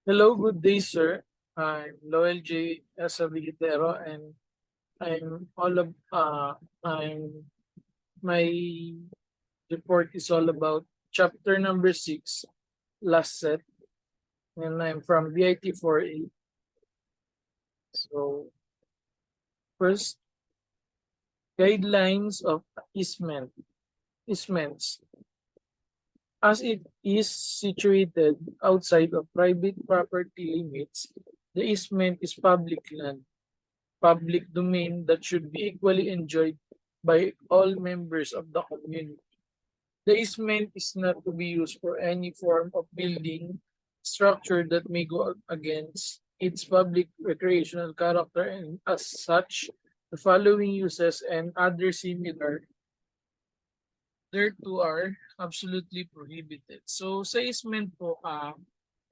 Hello, good day, sir. I'm Loel J. Esabilitero, and I'm all of I'm my report is all about chapter number 6, last set, and I'm from BIT 4A. So first, guidelines of easements. As it is situated outside of private property limits, the easement is public land, public domain that should be equally enjoyed by all members of the community. The easement is not to be used for any form of building structure that may go against its public recreational character, and as such, the following uses and other similar thereto are absolutely prohibited. So sa easement po,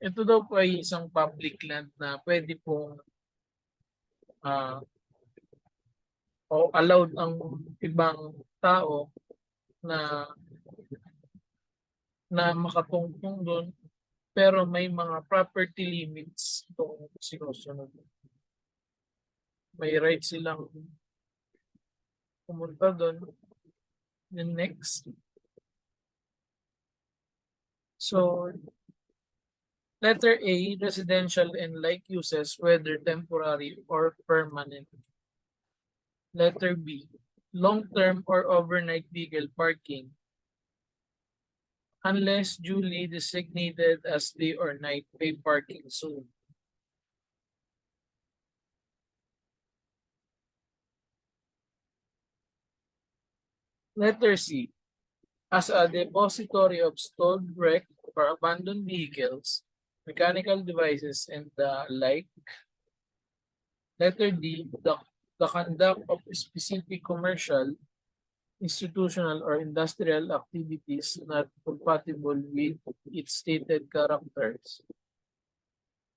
ito daw po ay isang public land na pwede pong ah, o allowed ang ibang tao na makatungtong doon, pero may mga property limits itong sinusunod. May right silang pumunta doon. Then next. So, letter A, residential and like uses, whether temporary or permanent. Letter B, long-term or overnight vehicle parking, unless duly designated as day or night pay parking zone. Letter C, as a depository of stored, wrecked, or abandoned vehicles, mechanical devices, and the like. Letter D, the conduct of specific commercial, institutional, or industrial activities not compatible with its stated characters.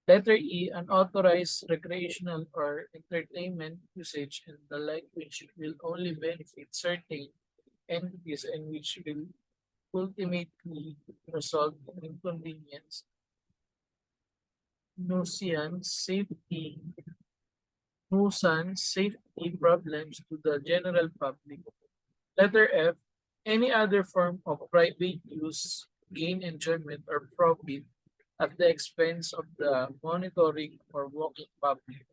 Letter E, unauthorized recreational or entertainment usage and the like, which will only benefit certain entities and which will ultimately result in inconvenience, nuisance, safety problems to the general public. Letter F, any other form of private use, gain enjoyment, or profit at the expense of the monitoring or walking public.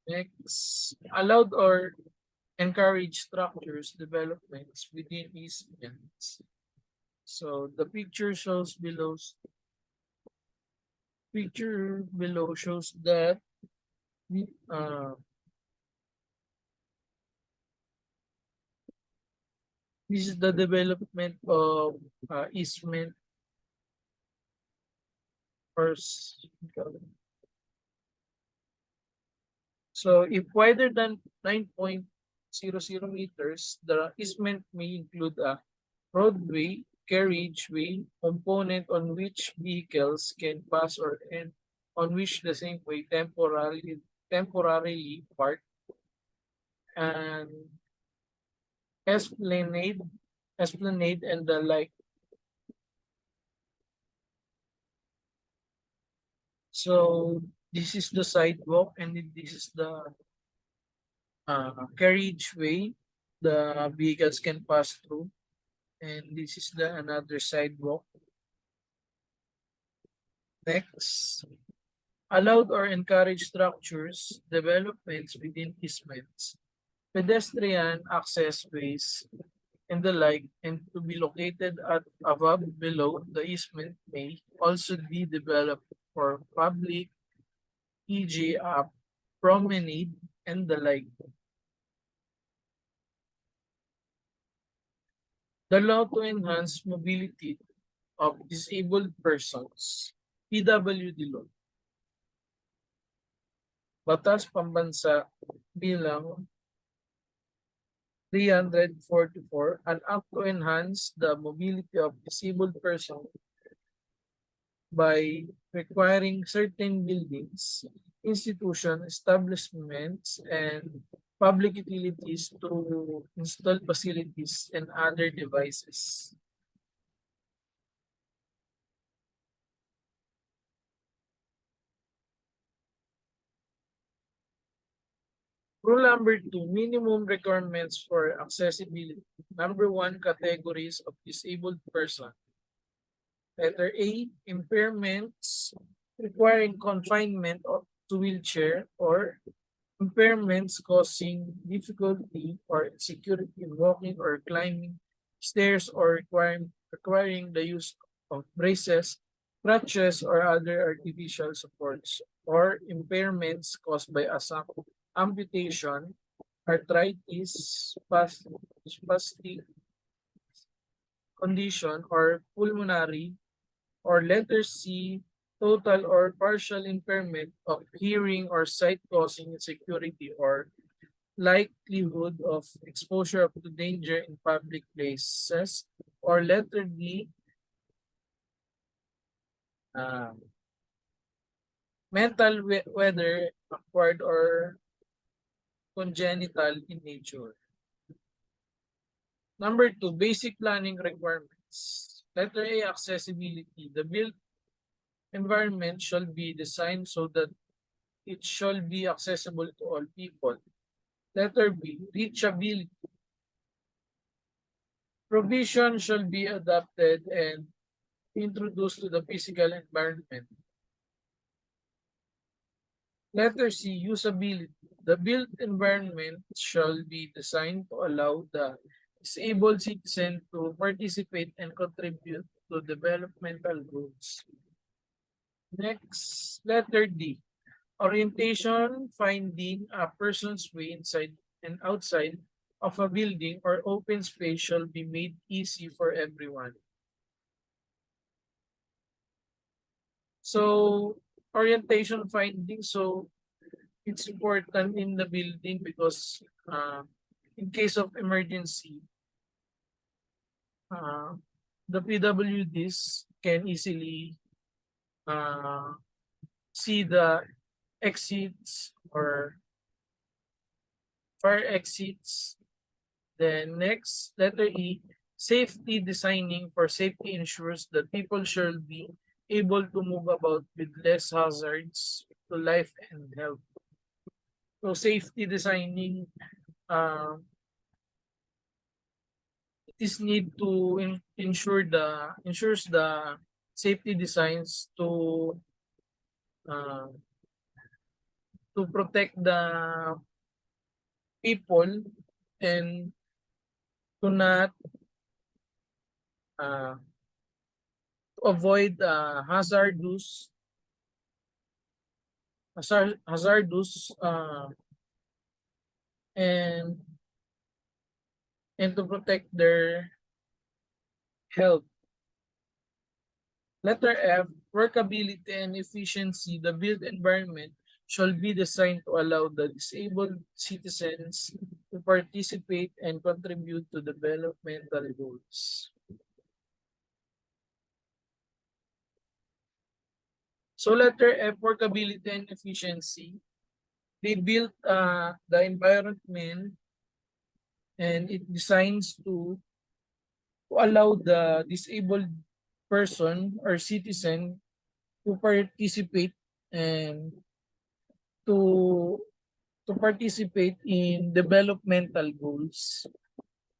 Next, allowed or encourage structures developments within easements. So the picture below shows that uh, this is the development of easement or so if wider than 9.00 meters, the easement may include a roadway, carriageway, component on which vehicles can pass or end on which the same way temporarily park, and esplanade, and the like. So this is the sidewalk, and this is the carriageway the vehicles can pass through, and this is the another sidewalk. Next, allowed or encourage structures, developments within easements, pedestrian accessways, and the like, and to be located at above below the easement may also be developed for public, e.g. a promenade and the like. The law to enhance mobility of disabled persons, PWD law. Batas Pambansa bilang 344, an act to enhance the mobility of disabled persons by requiring certain buildings, institutions, establishments, and public utilities to install facilities and other devices. Rule number 2, minimum requirements for accessibility. Number 1, categories of disabled person. Letter A, impairments requiring confinement to wheelchair or impairments causing difficulty or insecurity in walking or climbing stairs or requiring the use of braces, crutches, or other artificial supports, or impairments caused by amputation, arthritis, spastic condition, or pulmonary, or letter C, total or partial impairment of hearing or sight causing insecurity or likelihood of exposure to danger in public places, or letter D, uh, mental whether acquired or congenital in nature. Number 2, basic planning requirements. Letter A, accessibility. The built environment shall be designed so that it shall be accessible to all people. Letter B, reachability. Provision shall be adapted and introduced to the physical environment. Letter C, usability. The built environment shall be designed to allow the disabled citizen to participate and contribute to developmental goals. Next, letter D. Orientation, finding a person's way inside and outside of a building or open space shall be made easy for everyone. So, orientation finding, so it's important in the building because in case of emergency, uh, the PWDs can easily uh, see the exits or fire exits. Then next, letter E, safety designing for safety ensures that people shall be able to move about with less hazards to life and health. So safety designing, uh, it is need to ensures the safety designs uh, to protect the people and to not uh, to avoid hazardous and to protect their health. Letter F, workability and efficiency. The built environment shall be designed to allow the disabled citizens to participate and contribute to developmental goals. So letter F, workability and efficiency. They built the environment and it designs to allow the disabled person or citizen to participate and to participate in developmental goals.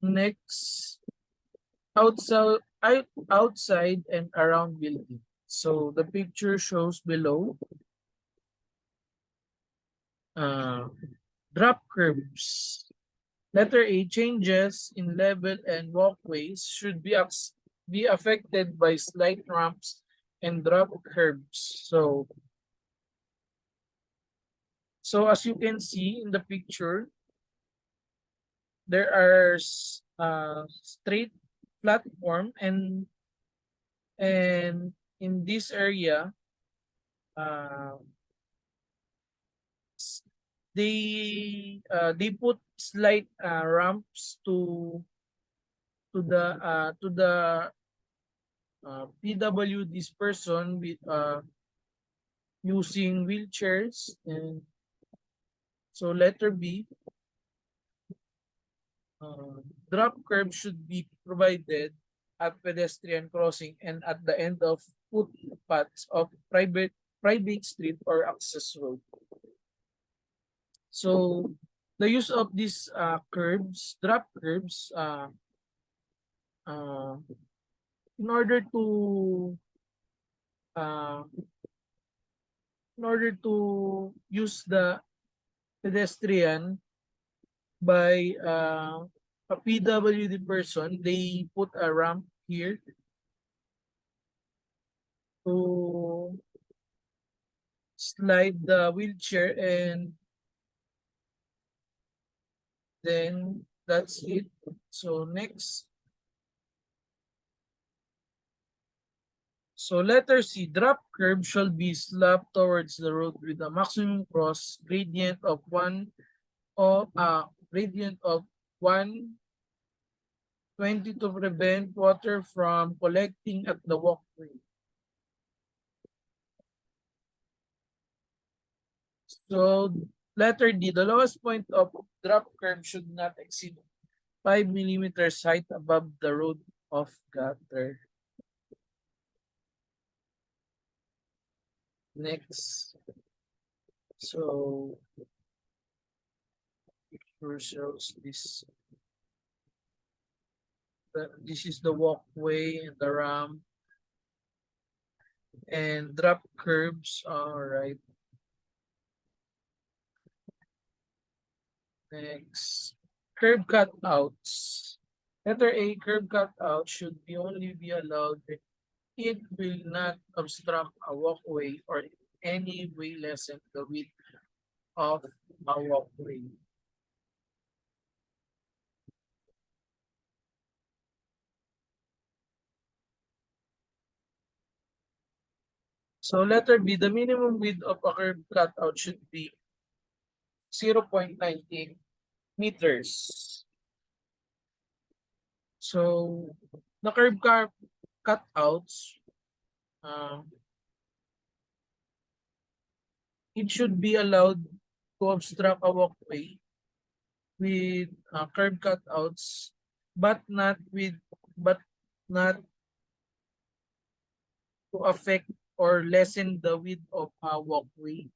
Next, outside and around building. So the picture shows below uh, drop curves. Letter A, changes in level and walkways should be affected by slight ramps and drop curves. So as you can see in the picture, there are straight platform and in this area, uh, they put slight ramps to the PWD's person with using wheelchairs. And so letter B, drop curb should be provided at pedestrian crossing and at the end of footpaths of private street or access road. So The use of these drop curbs, uh, in order to uh, use the pedestrian by a PWD person, they put a ramp here to slide the wheelchair, and then that's it. So next. So letter C, drop curb shall be slapped towards the road with a maximum cross gradient of 120 to prevent water from collecting at the walkway. So letter D, the lowest point of drop curb should not exceed 5 millimeters height above the road of gutter. Next. So picture shows this. This is the walkway and the ramp and drop curbs. All right. Next, curb cutouts. Letter A, curb cutout should be only be allowed if it will not obstruct a walkway or in any way lessen the width of a walkway. So letter B, the minimum width of a curb cutout should be 0.98 meters. So the cutouts, uh, it should be allowed to obstruct a walkway with curb cutouts, but but not to affect or lessen the width of a walkway.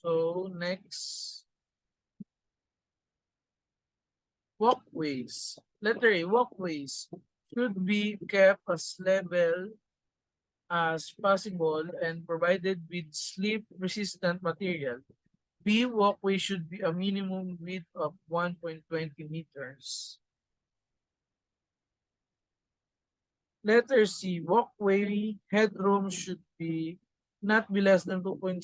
So next, walkways. Letter A, walkways should be kept as level as possible and provided with slip-resistant material. B, walkway should be a minimum width of 1.20 meters. Letter C, walkway headroom should be not be less than 2.0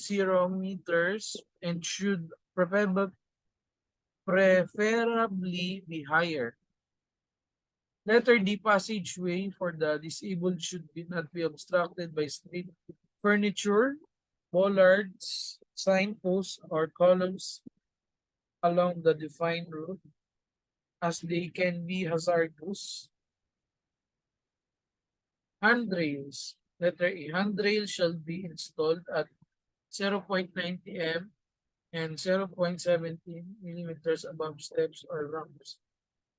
meters and should preferably be higher. Letter D, passageway for the disabled should not be obstructed by street furniture, bollards, signposts, or columns along the defined route, as they can be hazardous. Handrails. Letter A. Handrails shall be installed at 0.90 m and 0.17 millimeters above steps or ramps.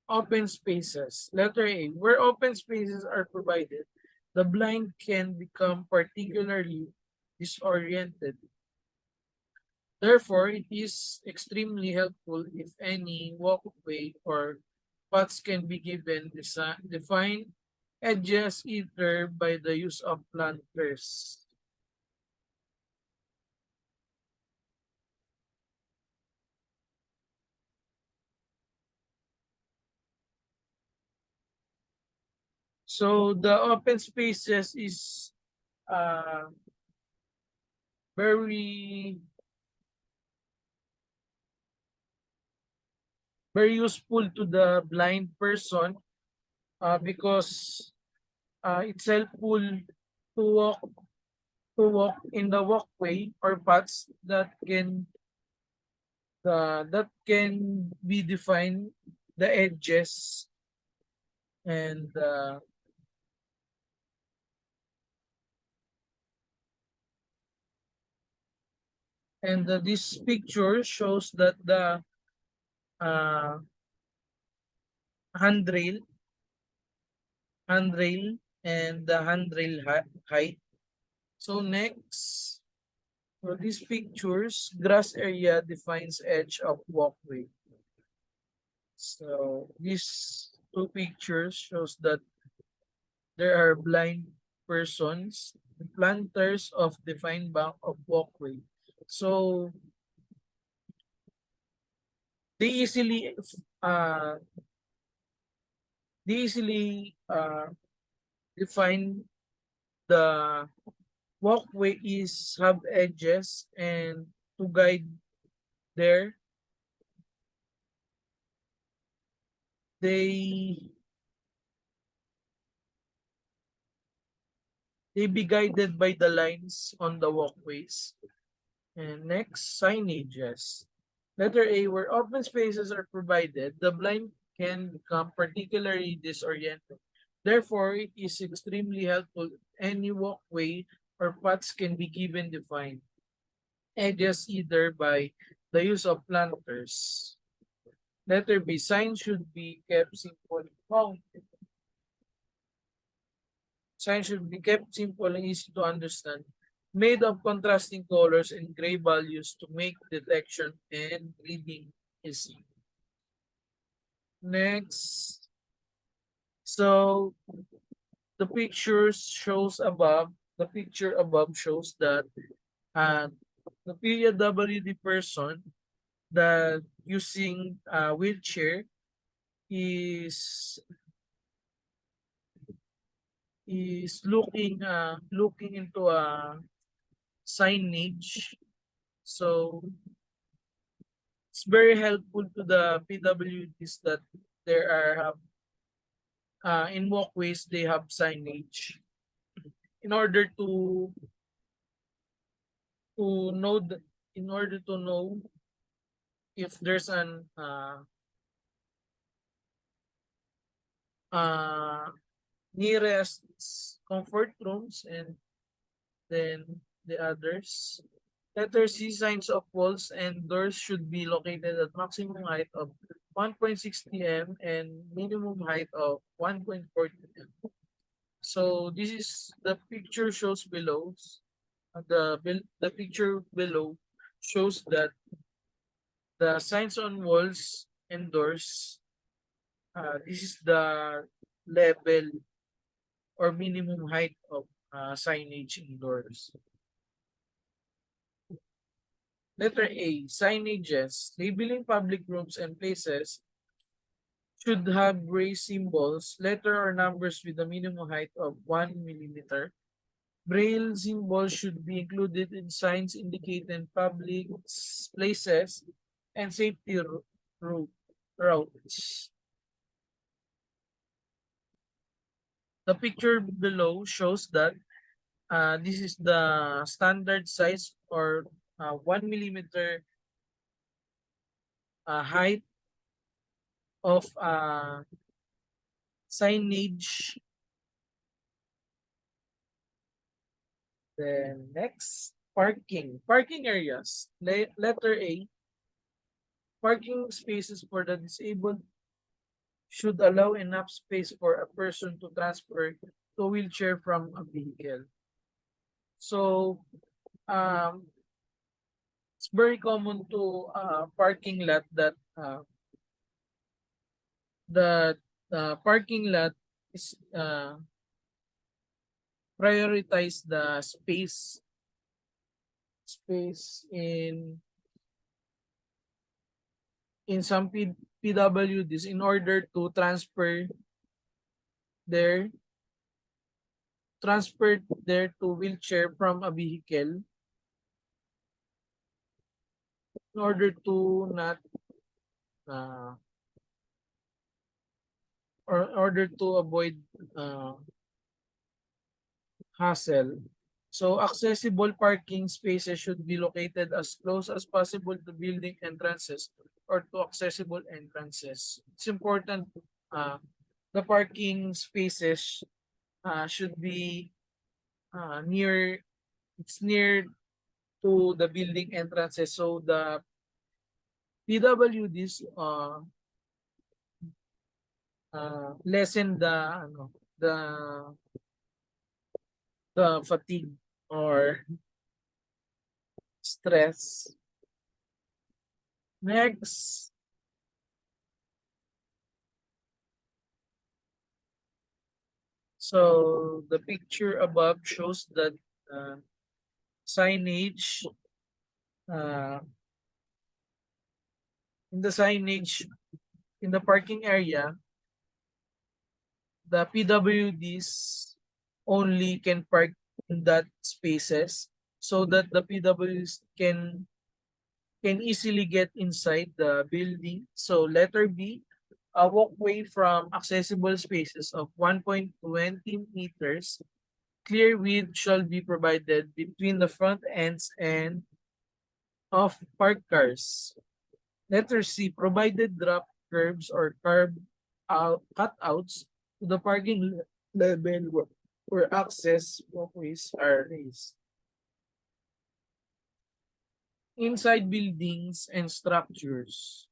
Open spaces. Letter A. Where open spaces are provided, the blind can become particularly disoriented. Therefore, it is extremely helpful if any walkway or paths can be given defined edges either by the use of planters. So the open spaces is uh, very very useful to the blind person because it's helpful to walk in the walkway or paths that can be defined, the edges, and this picture shows that the uh, handrail handrail and the handrail height. So next, For these pictures, grass area defines edge of walkway. So these two pictures shows that there are blind persons, planters of defined bank of walkway. So they easily uh they easily define the walkway is have edges, and to guide there they they be guided by the lines on the walkways. And next, signages. Letter A, where open spaces are provided, the blind can become particularly disoriented. Therefore, it is extremely helpful any walkway or paths can be given defined edges either by the use of planters. Letter B, signs should be kept simple. Wow. Signs should be kept simple and easy to understand, made of contrasting colors and gray values to make detection and reading easy. Next, so the picture above shows that uh, the PWD person that using a wheelchair is looking into a signage. So it's very helpful to the PWDs that there are in walkways they have signage in order to know the, in order to know if there's an uh nearest comfort rooms, and then the others. Letter C, signs of walls and doors should be located at maximum height of 1.60 m and minimum height of 1.40 m. So this is the picture shows below. The picture below shows that the signs on walls and doors, this is the level or minimum height of signage indoors. Letter A, signages. Labeling public rooms and places should have raised symbols, letter or numbers with a minimum height of 1 millimeter. Braille symbols should be included in signs indicating public places and safety routes. The picture below shows that this is the standard size or 1 millimeter height of signage. Then next, parking areas. Letter A, parking spaces for the disabled should allow enough space for a person to transfer to wheelchair from a vehicle. So um, it's very common to parking lot that the parking lot is prioritize the space in some PWDs in order to their transfer there to wheelchair from a vehicle in order to not uh, or in order to avoid uh, hassle. So accessible parking spaces should be located as close as possible to building entrances or to accessible entrances. It's important the parking spaces should be near it's near to the building entrances, so the PWDs lessen the fatigue or stress. Next, so the picture above shows that uh, signage uh, in the signage in the parking area, the PWDs only can park in that spaces so that the PWDs can easily get inside the building. So letter B, a walkway from accessible spaces of 1.20 meters. Clear width shall be provided between the front ends and of parked cars. Letter C, provided drop curbs or curb out cutouts to the level where access walkways are raised. Inside buildings and structures.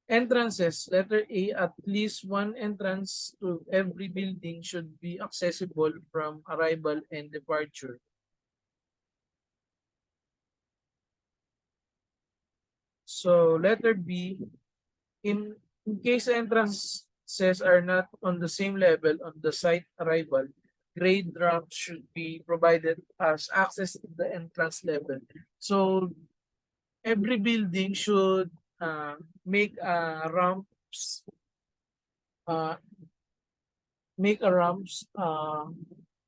Entrances. Letter A, at least one entrance to every building should be accessible from arrival and departure. So letter B, in case entrances are not on the same level on the site arrival, grade ramps should be provided as access to the entrance level. So every building should make uh, ramps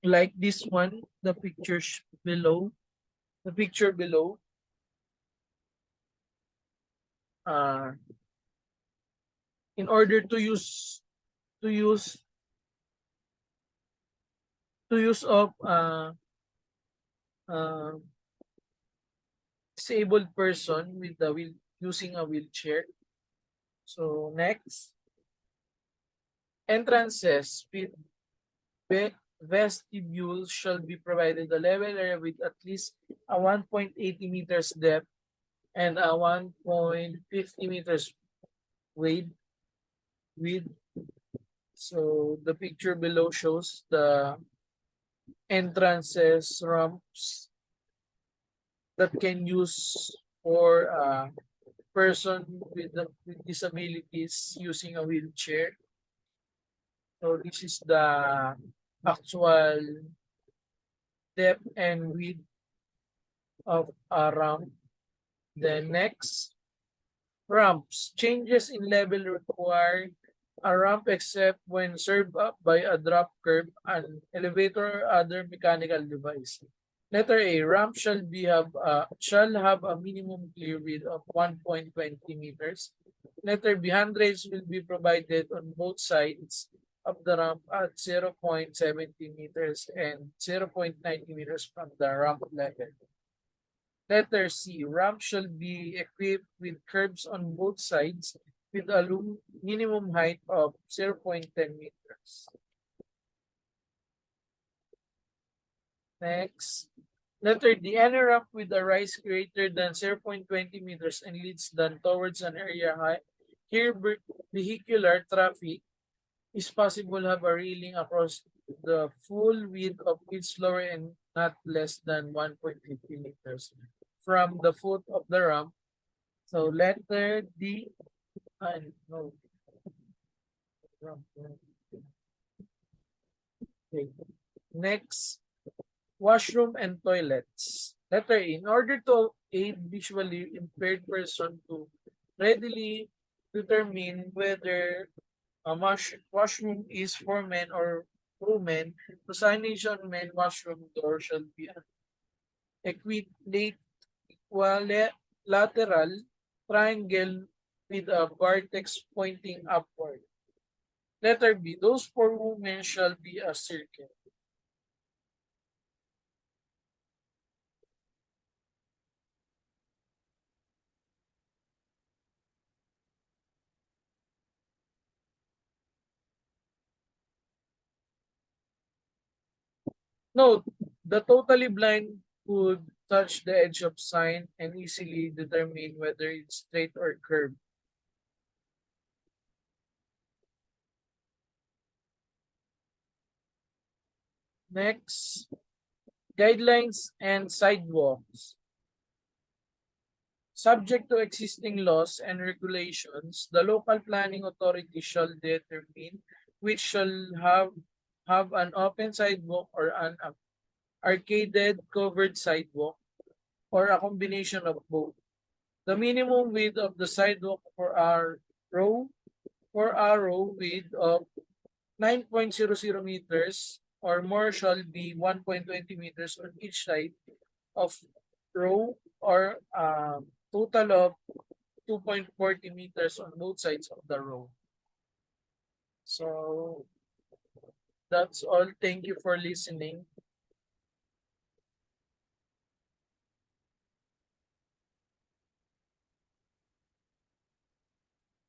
like this one, the pictures below, the picture below. Uh, in order to use to use of uh, disabled person with the wheel using a wheelchair. So next, entrances with vestibule shall be provided a level area with at least a 1.80 meters depth and a 1.50 meters width. width. So the picture below shows the entrances ramps that can use for a person with disabilities using a wheelchair. So this is the actual depth and width of a ramp. The next, ramps. Changes in level require a ramp except when served up by a drop curb, an elevator, or other mechanical device. Letter A, ramp shall have a minimum clear width of 1.20 meters. Letter B, handrails will be provided on both sides of the ramp at 0.70 meters and 0.90 meters from the ramp level. Letter C, ramp shall be equipped with curbs on both sides with a minimum height of 0.10 meters. Next, letter D, any ramp with a rise greater than 0.20 meters and leads down towards an area high. Here, vehicular traffic is possible have a railing across the full width of each floor and not less than 1.50 meters from the foot of the ramp. So letter D, no. Okay. Next, washroom and toilets. Letter A, in order to aid visually impaired person to readily determine whether a washroom is for men or women, the signage on men washroom door shall be equilateral triangle with a vertex pointing upward. Letter B, those for women shall be a circle. Note, the totally blind could touch the edge of sign and easily determine whether it's straight or curved. Next, guidelines and sidewalks. Subject to existing laws and regulations, the local planning authority shall determine which shall have an open sidewalk or an arcaded covered sidewalk or a combination of both. The minimum width of the sidewalk for a row width of 9.00 meters or more shall be 1.20 meters on each side of row or total of 2.40 meters on both sides of the row. So that's all. Thank you for listening.